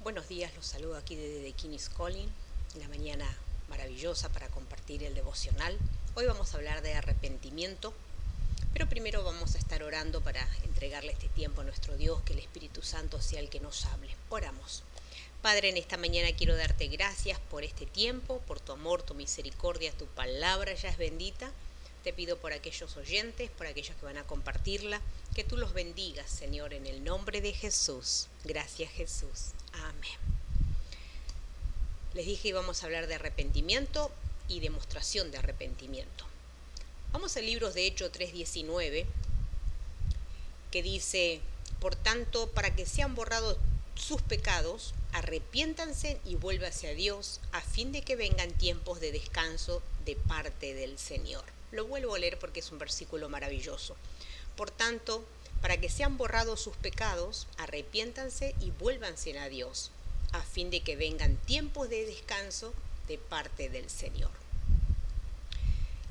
Buenos días, los saludo aquí desde The King's Calling, una mañana maravillosa para compartir el devocional. Hoy vamos a hablar de arrepentimiento, pero primero vamos a estar orando para entregarle este tiempo a nuestro Dios, que el Espíritu Santo sea el que nos hable. Oramos. Padre, en esta mañana quiero darte gracias por este tiempo, por tu amor, tu misericordia, tu palabra ya es bendita. Te pido por aquellos oyentes, por aquellos que van a compartirla, que tú los bendigas, Señor, en el nombre de Jesús. Gracias, Jesús. Amén. Les dije que íbamos a hablar de arrepentimiento y demostración de arrepentimiento. Vamos al libro de Hechos 3:19, que dice: por tanto, para que sean borrados sus pecados, arrepiéntanse y vuelvan hacia Dios, a fin de que vengan tiempos de descanso de parte del Señor. Lo vuelvo a leer porque es un versículo maravilloso. Por tanto, para que sean borrados sus pecados, arrepiéntanse y vuélvanse a Dios, a fin de que vengan tiempos de descanso de parte del Señor.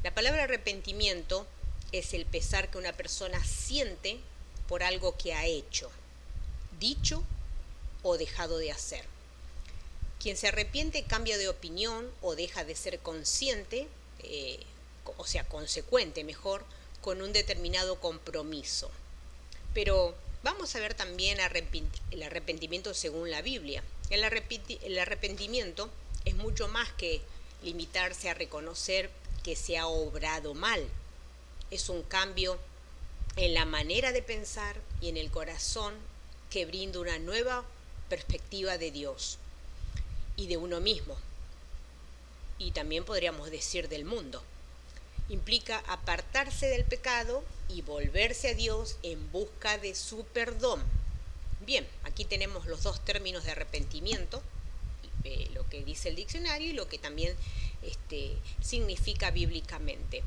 La palabra arrepentimiento es el pesar que una persona siente por algo que ha hecho, dicho o dejado de hacer. Quien se arrepiente cambia de opinión o deja de ser consciente, consecuente mejor, con un determinado compromiso. Pero vamos a ver también el arrepentimiento según la Biblia. El arrepentimiento es mucho más que limitarse a reconocer que se ha obrado mal. Es un cambio en la manera de pensar y en el corazón que brinda una nueva perspectiva de Dios y de uno mismo. Y también podríamos decir del mundo. Implica apartarse del pecado y volverse a Dios en busca de su perdón. Bien, aquí tenemos los dos términos de arrepentimiento, lo que dice el diccionario y lo que también significa bíblicamente.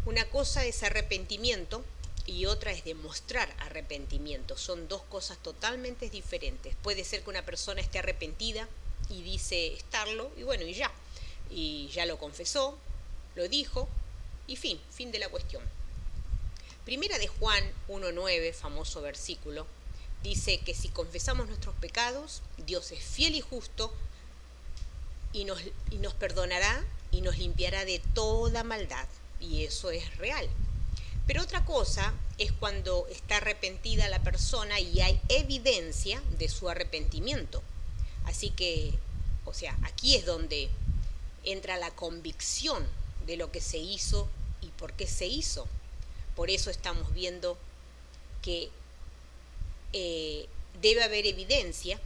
Una cosa es arrepentimiento y otra es demostrar arrepentimiento. Son dos cosas totalmente diferentes. Puede ser que una persona esté arrepentida y dice estarlo, y ya lo confesó, lo dijo, y fin de la cuestión. Primera de Juan 1:9, famoso versículo, dice que si confesamos nuestros pecados, Dios es fiel y justo y nos perdonará y nos limpiará de toda maldad. Y eso es real. Pero otra cosa es cuando está arrepentida la persona y hay evidencia de su arrepentimiento. Así que, aquí es donde entra la convicción de lo que se hizo y por qué se hizo. Por eso estamos viendo que debe haber evidencia.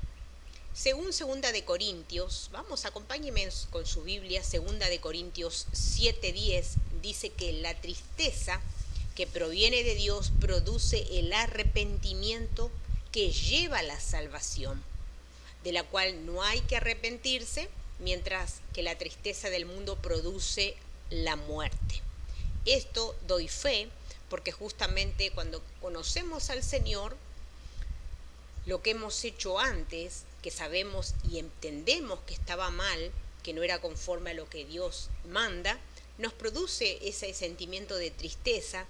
Según 2 de Corintios, acompáñenme con su Biblia, 2 de Corintios 7:10, dice que la tristeza que proviene de Dios produce el arrepentimiento que lleva a la salvación, de la cual no hay que arrepentirse, mientras que la tristeza del mundo produce la muerte. Esto doy fe porque justamente cuando conocemos al Señor, lo que hemos hecho antes, que sabemos y entendemos que estaba mal, que no era conforme a lo que Dios manda, nos produce ese sentimiento de tristeza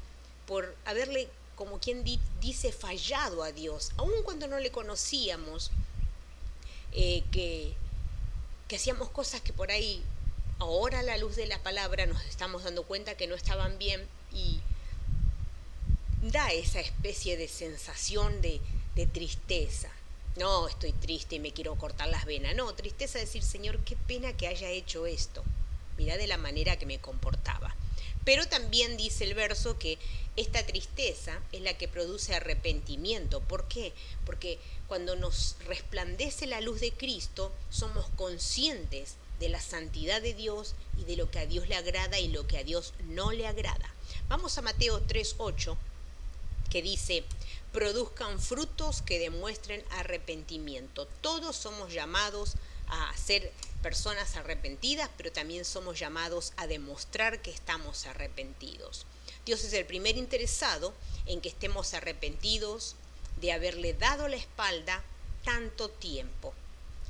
por haberle, como quien dice, fallado a Dios, aun cuando no le conocíamos, que hacíamos cosas que por ahí, ahora a la luz de la palabra nos estamos dando cuenta que no estaban bien, y da esa especie de sensación de tristeza. No, estoy triste y me quiero cortar las venas. No, tristeza es decir, Señor, qué pena que haya hecho esto. Mirá de la manera que me comportaba. Pero también dice el verso que esta tristeza es la que produce arrepentimiento. ¿Por qué? Porque cuando nos resplandece la luz de Cristo, somos conscientes de la santidad de Dios y de lo que a Dios le agrada y lo que a Dios no le agrada. Vamos a Mateo 3:8, que dice: produzcan frutos que demuestren arrepentimiento. Todos somos llamados a ser personas arrepentidas, pero también somos llamados a demostrar que estamos arrepentidos. Dios es el primer interesado en que estemos arrepentidos de haberle dado la espalda tanto tiempo.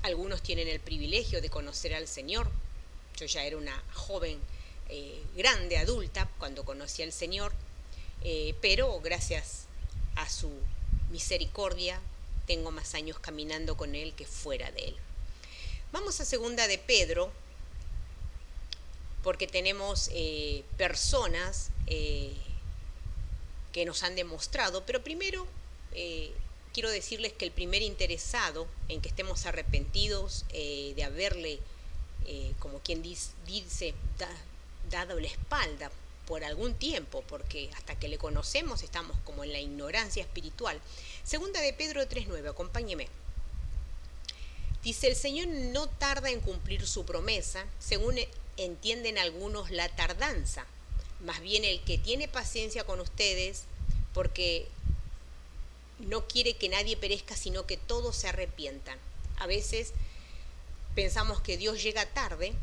Algunos tienen el privilegio de conocer al Señor. Yo ya era una joven grande, adulta, cuando conocí al Señor, pero gracias a su misericordia tengo más años caminando con Él que fuera de Él. Vamos a segunda de Pedro, porque tenemos personas que nos han demostrado, pero primero quiero decirles que el primer interesado en que estemos arrepentidos de haberle, como quien dice, dado la espalda por algún tiempo, porque hasta que le conocemos estamos como en la ignorancia espiritual. Segunda de Pedro 3:9, acompáñeme. Dice, el Señor no tarda en cumplir su promesa, según entienden algunos la tardanza, más bien el que tiene paciencia con ustedes, porque no quiere que nadie perezca, sino que todos se arrepientan. A veces pensamos que Dios llega tarde,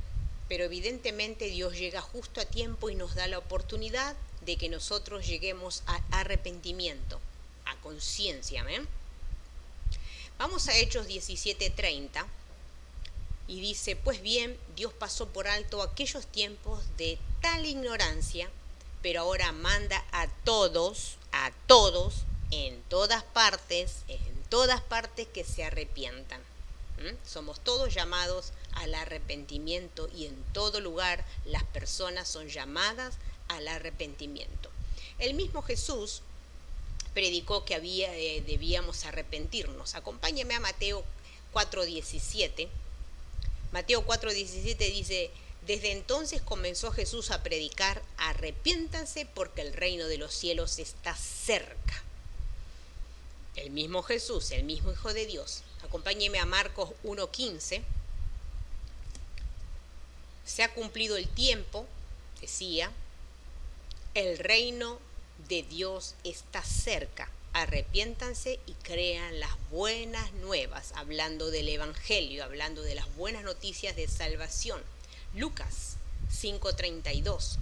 pero evidentemente Dios llega justo a tiempo y nos da la oportunidad de que nosotros lleguemos a arrepentimiento, a conciencia. Vamos a Hechos 17:30 y dice, pues bien, Dios pasó por alto aquellos tiempos de tal ignorancia, pero ahora manda a todos, en todas partes que se arrepientan. Somos todos llamados al arrepentimiento y en todo lugar las personas son llamadas al arrepentimiento. El mismo Jesús predicó que debíamos arrepentirnos. Acompáñame a Mateo 4:17. Mateo 4:17 dice, desde entonces comenzó Jesús a predicar, arrepiéntanse porque el reino de los cielos está cerca. El mismo Jesús, el mismo Hijo de Dios. Acompáñeme a Marcos 1:15. Se ha cumplido el tiempo, decía, el reino de Dios está cerca. Arrepiéntanse y crean las buenas nuevas, hablando del Evangelio, hablando de las buenas noticias de salvación. Lucas 5:32.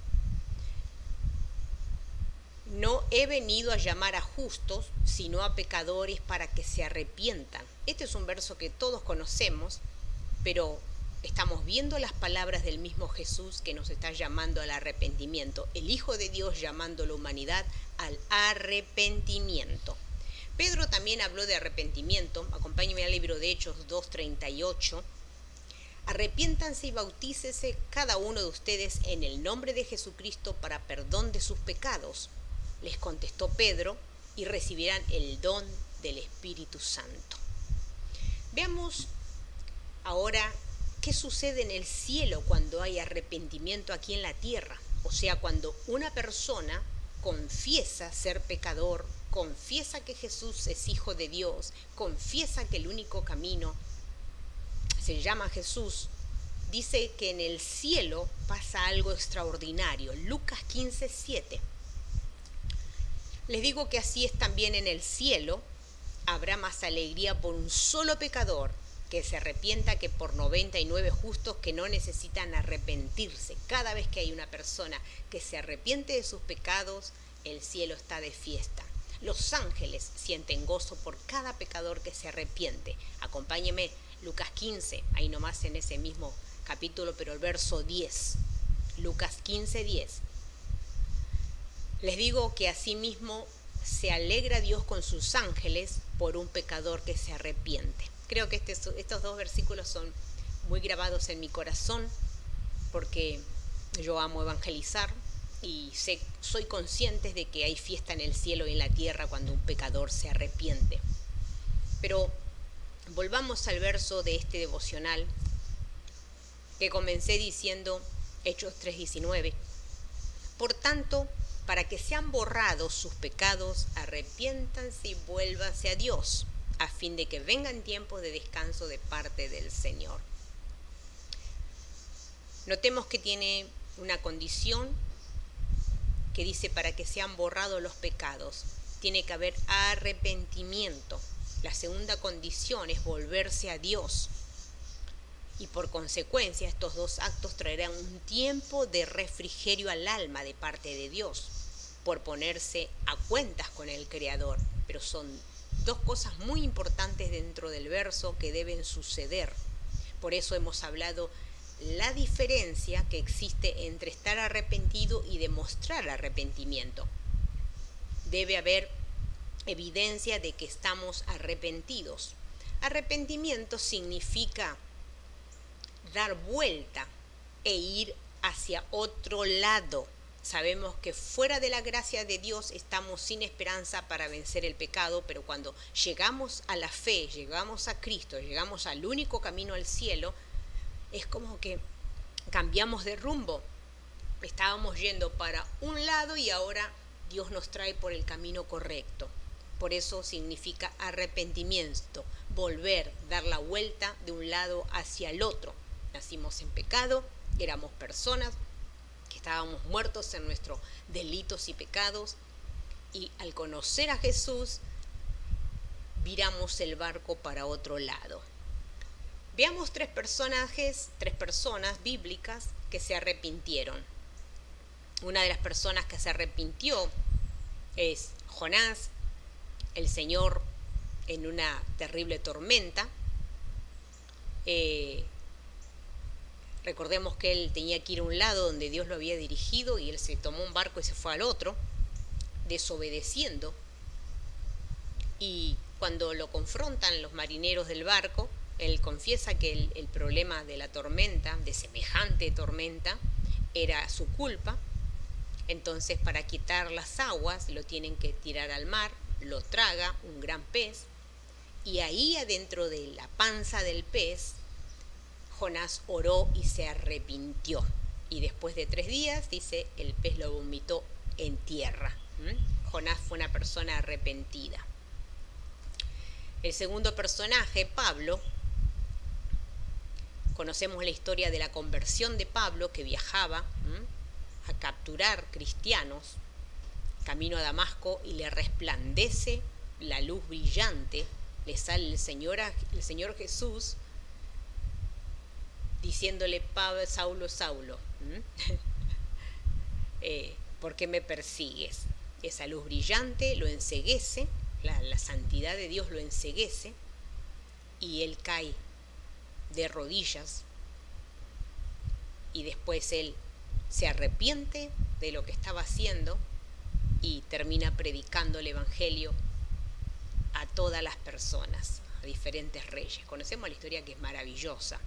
No he venido a llamar a justos, sino a pecadores para que se arrepientan. Este es un verso que todos conocemos, pero estamos viendo las palabras del mismo Jesús que nos está llamando al arrepentimiento. El Hijo de Dios llamando a la humanidad al arrepentimiento. Pedro también habló de arrepentimiento. Acompáñenme al libro de Hechos 2:38. Arrepiéntanse y bautícese cada uno de ustedes en el nombre de Jesucristo para perdón de sus pecados, les contestó Pedro, y recibirán el don del Espíritu Santo. Veamos ahora qué sucede en el cielo cuando hay arrepentimiento aquí en la tierra. O sea, cuando una persona confiesa ser pecador, confiesa que Jesús es Hijo de Dios, confiesa que el único camino se llama Jesús, dice que en el cielo pasa algo extraordinario. Lucas 15:7. Les digo que así es también en el cielo. Habrá más alegría por un solo pecador que se arrepienta que por 99 justos que no necesitan arrepentirse. Cada vez que hay una persona que se arrepiente de sus pecados, el cielo está de fiesta. Los ángeles sienten gozo por cada pecador que se arrepiente. Acompáñeme, Lucas 15, ahí nomás en ese mismo capítulo, pero el verso 10. Lucas 15:10. Les digo que asimismo se alegra Dios con sus ángeles por un pecador que se arrepiente. Creo que estos dos versículos son muy grabados en mi corazón porque yo amo evangelizar y soy consciente de que hay fiesta en el cielo y en la tierra cuando un pecador se arrepiente. Pero volvamos al verso de este devocional que comencé diciendo, Hechos 3:19. Por tanto, para que sean borrados sus pecados, arrepiéntanse y vuélvanse a Dios, a fin de que vengan tiempos de descanso de parte del Señor. Notemos que tiene una condición que dice para que sean borrados los pecados. Tiene que haber arrepentimiento. La segunda condición es volverse a Dios. Y por consecuencia estos dos actos traerán un tiempo de refrigerio al alma de parte de Dios, por ponerse a cuentas con el Creador. Pero son dos cosas muy importantes dentro del verso que deben suceder. Por eso hemos hablado la diferencia que existe entre estar arrepentido y demostrar arrepentimiento. Debe haber evidencia de que estamos arrepentidos. Arrepentimiento significa dar vuelta e ir hacia otro lado. Sabemos que fuera de la gracia de Dios estamos sin esperanza para vencer el pecado, pero cuando llegamos a la fe, llegamos a Cristo, llegamos al único camino al cielo, es como que cambiamos de rumbo. Estábamos yendo para un lado y ahora Dios nos trae por el camino correcto. Por eso significa arrepentimiento, volver, dar la vuelta de un lado hacia el otro. Nacimos en pecado, éramos personas que estábamos muertos en nuestros delitos y pecados, y al conocer a Jesús, viramos el barco para otro lado. Veamos tres personas bíblicas que se arrepintieron. Una de las personas que se arrepintió es Jonás, el Señor en una terrible tormenta. Recordemos que él tenía que ir a un lado donde Dios lo había dirigido y él se tomó un barco y se fue al otro, desobedeciendo. Y cuando lo confrontan los marineros del barco, él confiesa que el problema de la tormenta, de semejante tormenta, era su culpa. Entonces, para quitar las aguas, lo tienen que tirar al mar, lo traga un gran pez, y ahí adentro de la panza del pez, Jonás oró y se arrepintió. Y después de 3 días, dice, el pez lo vomitó en tierra. Jonás fue una persona arrepentida. El segundo personaje, Pablo, conocemos la historia de la conversión de Pablo, que viajaba a capturar cristianos, camino a Damasco, y le resplandece la luz brillante, le sale el Señor Jesús, diciéndole: Pablo, Saulo, Saulo, ¿por qué me persigues? Esa luz brillante lo enceguece, la santidad de Dios lo enceguece, y él cae de rodillas, y después él se arrepiente de lo que estaba haciendo y termina predicando el Evangelio a todas las personas, a diferentes reyes. Conocemos la historia, que es maravillosa.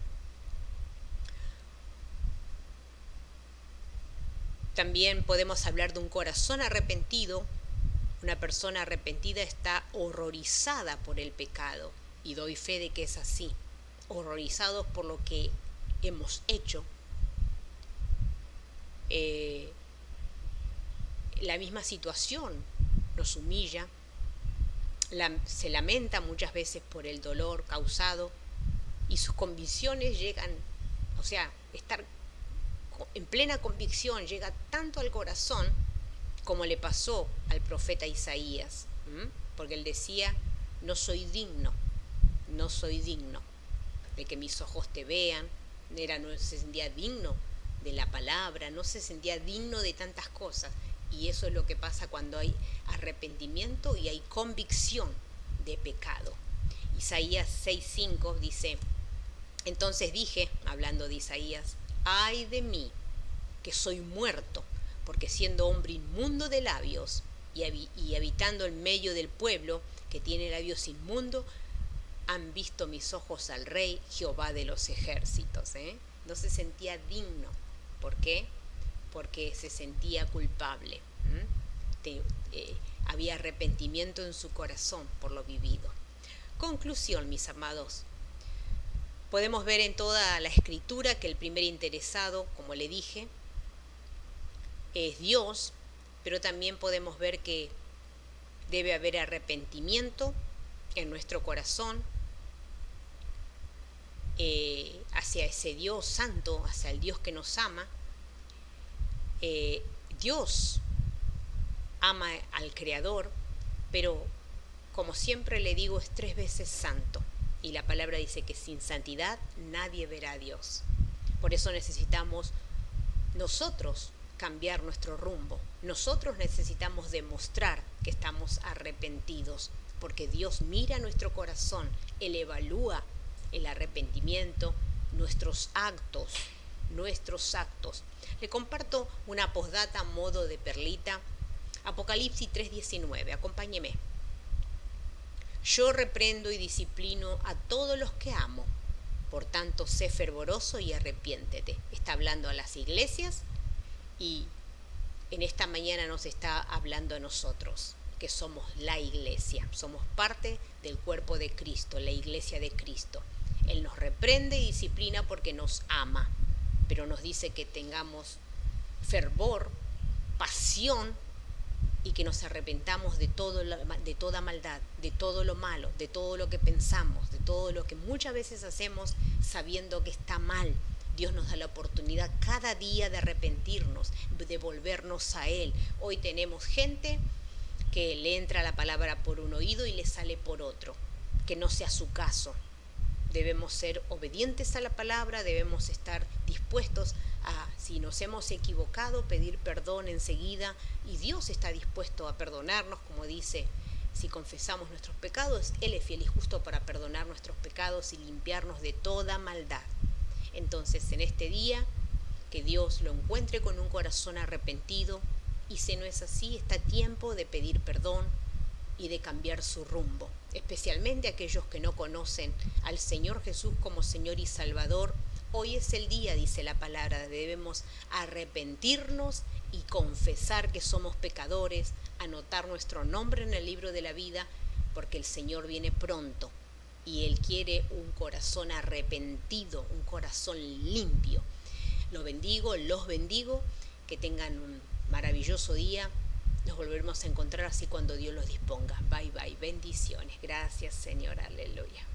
También podemos hablar de un corazón arrepentido. Una persona arrepentida está horrorizada por el pecado, y doy fe de que es así, horrorizados por lo que hemos hecho. La misma situación nos humilla, se lamenta muchas veces por el dolor causado, y sus convicciones llegan, estar en plena convicción llega tanto al corazón como le pasó al profeta Isaías, porque él decía: no soy digno de que mis ojos te vean. No se sentía digno de la palabra, no se sentía digno de tantas cosas. Y eso es lo que pasa cuando hay arrepentimiento y hay convicción de pecado. Isaías 6:5 dice: entonces dije, hablando de Isaías, ay de mí, que soy muerto, porque siendo hombre inmundo de labios y habitando en medio del pueblo que tiene labios inmundos, han visto mis ojos al Rey, Jehová de los ejércitos. No se sentía digno. ¿Por qué? Porque se sentía culpable. Había arrepentimiento en su corazón por lo vivido. Conclusión, mis amados. Podemos ver en toda la Escritura que el primer interesado, como le dije, es Dios, pero también podemos ver que debe haber arrepentimiento en nuestro corazón hacia ese Dios santo, hacia el Dios que nos ama. Dios ama al Creador, pero como siempre le digo, es 3 veces santo. Y la palabra dice que sin santidad nadie verá a Dios. Por eso necesitamos nosotros cambiar nuestro rumbo. Nosotros necesitamos demostrar que estamos arrepentidos, porque Dios mira nuestro corazón, Él evalúa el arrepentimiento, nuestros actos. Le comparto una postdata a modo de perlita. Apocalipsis 3:19, acompáñeme. Yo reprendo y disciplino a todos los que amo. Por tanto, sé fervoroso y arrepiéntete. Está hablando a las iglesias y en esta mañana nos está hablando a nosotros, que somos la iglesia. Somos parte del cuerpo de Cristo, la iglesia de Cristo. Él nos reprende y disciplina porque nos ama, pero nos dice que tengamos fervor, pasión, y que nos arrepentamos de toda maldad, de todo lo malo, de todo lo que pensamos, de todo lo que muchas veces hacemos sabiendo que está mal. Dios nos da la oportunidad cada día de arrepentirnos, de volvernos a Él. Hoy tenemos gente que le entra la palabra por un oído y le sale por otro, que no sea su caso. Debemos ser obedientes a la palabra, debemos estar dispuestos a, si nos hemos equivocado, pedir perdón enseguida, y Dios está dispuesto a perdonarnos, como dice, si confesamos nuestros pecados, Él es fiel y justo para perdonar nuestros pecados y limpiarnos de toda maldad. Entonces, en este día, que Dios lo encuentre con un corazón arrepentido, y si no es así, está tiempo de pedir perdón y de cambiar su rumbo, especialmente aquellos que no conocen al Señor Jesús como Señor y Salvador. Hoy es el día, dice la palabra, debemos arrepentirnos y confesar que somos pecadores, anotar nuestro nombre en el libro de la vida, porque el Señor viene pronto y Él quiere un corazón arrepentido, un corazón limpio. Los bendigo, que tengan un maravilloso día. Nos volveremos a encontrar así cuando Dios los disponga. Bye bye, bendiciones. Gracias, Señor, aleluya.